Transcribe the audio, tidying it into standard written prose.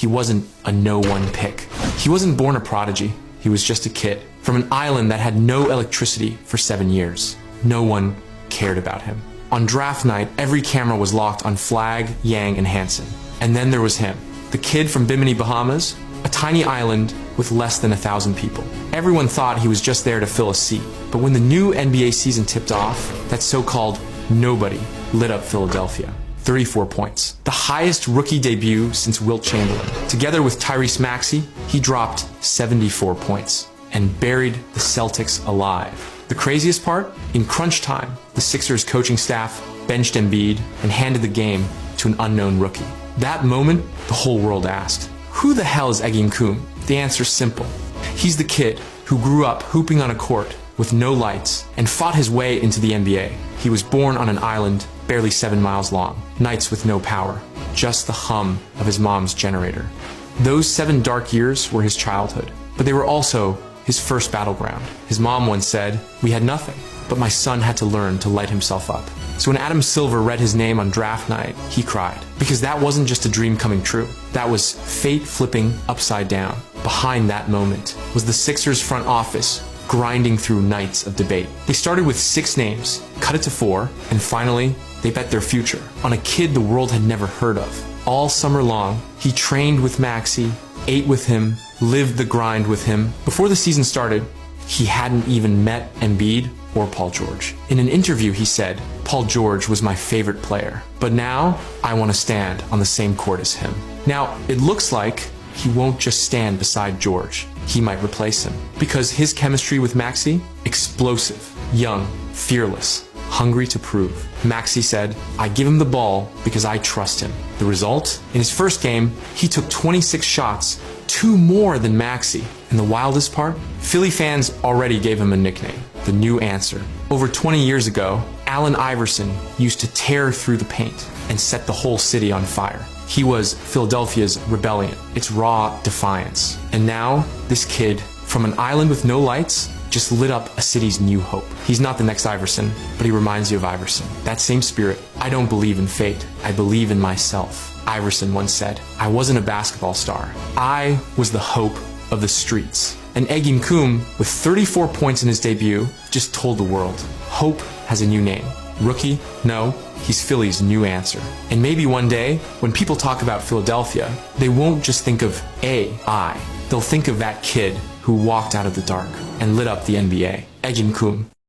he wasn't a no-one pick. He wasn't born a prodigy. He was just a kid from an island that had no electricity for 7 years. No one cared about him. On draft night, every camera was locked on Flag, Yang, and Hansen. And then there was him, the kid from Bimini, Bahamas, a tiny island with less than 1,000 people. Everyone thought he was just there to fill a seat. But when the new NBA season tipped off, that so-called nobody lit up Philadelphia. 34 points. The highest rookie debut since Wilt Chamberlain. Together with Tyrese Maxey, he dropped 74 points and buried the Celtics alive. The craziest part? In crunch time, the Sixers coaching staff benched Embiid and handed the game to an unknown rookie. That moment, the whole world asked, who the hell is Edgecombe? The answer's simple. He's the kid who grew up hooping on a court with no lights and fought his way into the NBA. He was born on an island barely 7 miles long, nights with no power, just the hum of his mom's generator. Those 7 dark years were his childhood, but they were also his first battleground. His mom once said, "We had nothing, but my son had to learn to light himself up." So when Adam Silver read his name on draft night, he cried. Because that wasn't just a dream coming true. That was fate flipping upside down. Behind that moment was the Sixers front office grinding through nights of debate. They started with 6 names, cut it to 4, and finally, they bet their future on a kid the world had never heard of. All summer long, he trained with Maxey, ate with him, lived the grind with him. Before the season started, he hadn't even met Embiid or Paul George. In an interview, he said, "Paul George was my favorite player, but now I want to stand on the same court as him." Now, it looks like he won't just stand beside George. He might replace him. Because his chemistry with Maxey, explosive, young, fearless, hungry to prove. Maxey said, "I give him the ball because I trust him." The result? In his first game, he took 26 shots, 2 more than Maxey. And the wildest part? Philly fans already gave him a nickname, the new answer. Over 20 years ago, Allen Iverson used to tear through the paint and set the whole city on fire. He was Philadelphia's rebellion, its raw defiance. And now, this kid, from an island with no lights, just lit up a city's new hope. He's not the next Iverson, but he reminds you of Iverson. That same spirit. "I don't believe in fate, I believe in myself," Iverson once said. "I wasn't a basketball star. I was the hope of the streets." And Edgecombe, with 34 points in his debut, just told the world, hope has a new name. Rookie? No, he's Philly's new answer. And maybe one day, when people talk about Philadelphia, they won't just think of AI. They'll think of that kid who walked out of the dark and lit up the NBA. Edgecombe.